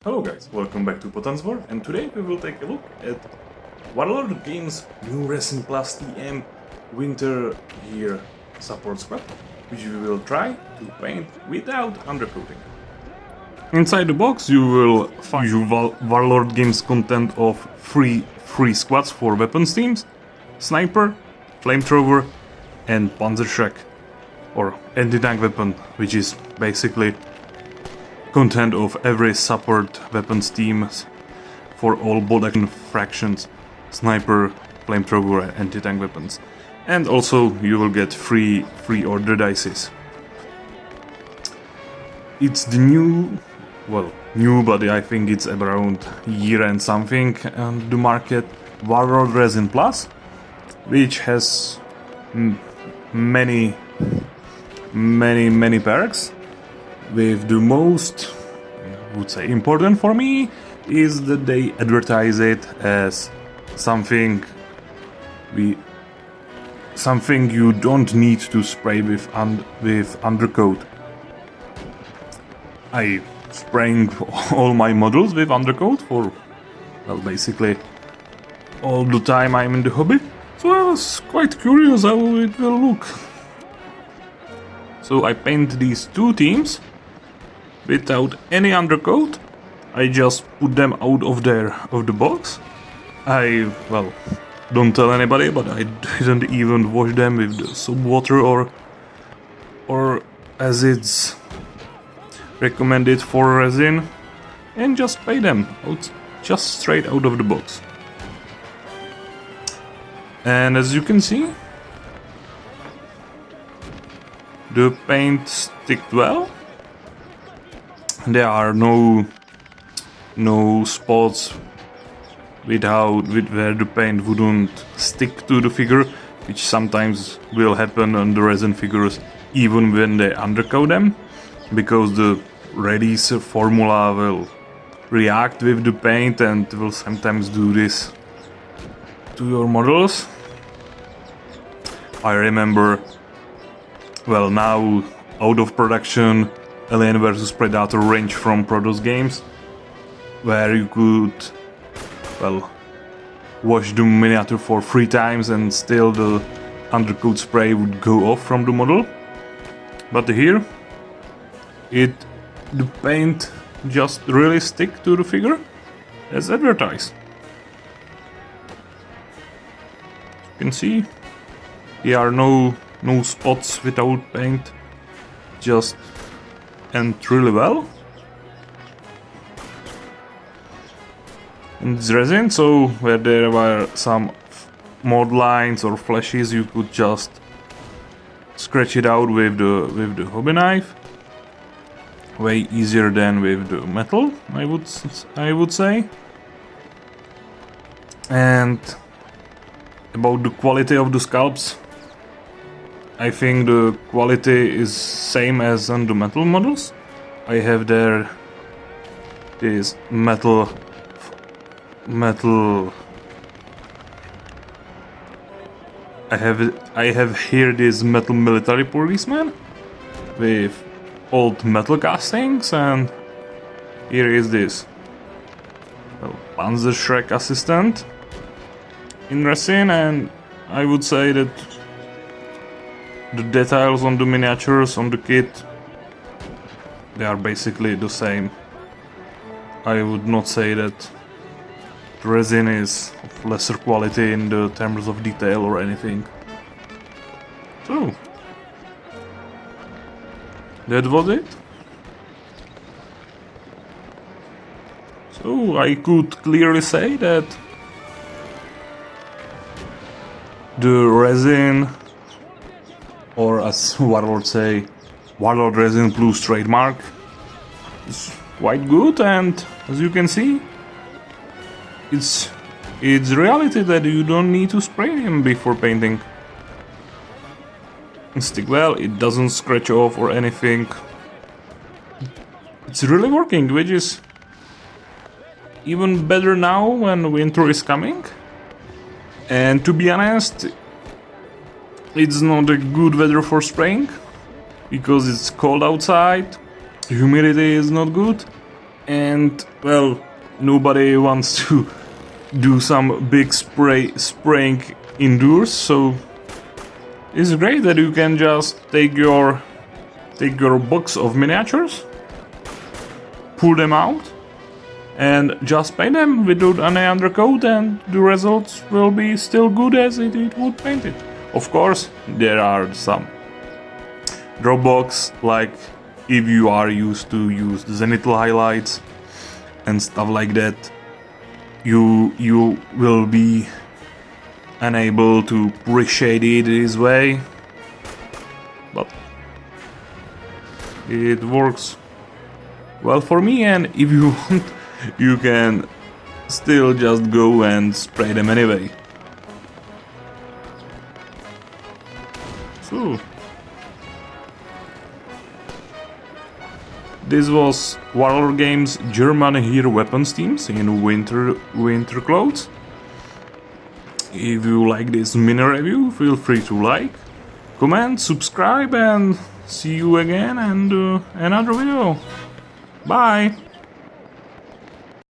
Hello guys, welcome back to Panzerfaust, and today we will take a look at Warlord Games' new Resin Plus TM Winter Heer support squad, which we will try to paint without undercoating. Inside the box you will find usual Warlord Games content of three free squads for weapons teams: Sniper, Flamethrower and Panzerschreck, or anti-tank weapon, which is basically content of every support weapons teams for all bolt action fractions, Sniper, Flamethrower and anti-tank weapons. And also you will get free order dices. It's the new, but I think it's around a year and something on the market, Warlord Resin Plus, which has many perks. With the most, I would say, important for me is that they advertise it as something you don't need to spray with Undercoat. I spraying all my models with Undercoat for, well, basically all the time I'm in the hobby, so I was quite curious how it will look. So I paint these two teams without any undercoat. I just put them out of the box. I, well, don't tell anybody, but I didn't even wash them with the soap water or as it's recommended for resin, and just paint them out just straight out of the box. And as you can see, the paint sticked well. There are no spots where the paint wouldn't stick to the figure, which sometimes will happen on the resin figures even when they undercoat them, because the release formula will react with the paint and will sometimes do this to your models. I remember, well, now out of production Alien vs Predator range from Protoss games, where you could, well, wash the miniature for 3 times and still the undercoat spray would go off from the model. But here, the paint just really stick to the figure as advertised. As you can see, there are no spots without paint, just and really well. And it's resin, so where there were some mod lines or flashes, you could just scratch it out with the hobby knife. Way easier than with the metal, I would say. And about the quality of the sculpts, I think the quality is same as on the metal models. I have there this metal. I have here this metal military policeman with old metal castings, and here is this, well, Panzerschreck assistant in resin, and I would say that the details on the miniatures on the kit, they are basically the same. I would not say that the resin is of lesser quality in the terms of detail or anything. So, that was it. So I could clearly say that the resin, or as Warlord say, Warlord Resin Plus trademark, is quite good, and as you can see, it's reality that you don't need to spray him before painting. It stick well, it doesn't scratch off or anything. It's really working, which is even better now when winter is coming. And to be honest, it's not a good weather for spraying, because it's cold outside, humidity is not good, And well, nobody wants to do some big spraying indoors, so it's great that you can just take your box of miniatures, pull them out, and just paint them without any undercoat, and the results will be still good as it would paint it. Of course, there are some drawbacks, like if you are used to use the zenithal highlights and stuff like that, you will be unable to appreciate it this way, but it works well for me, and if you want, you can still just go and spray them anyway. So this was Warlord Games German Heer Weapons Teams in winter clothes. If you like this mini review, feel free to like, comment, subscribe, and see you again in another video. Bye!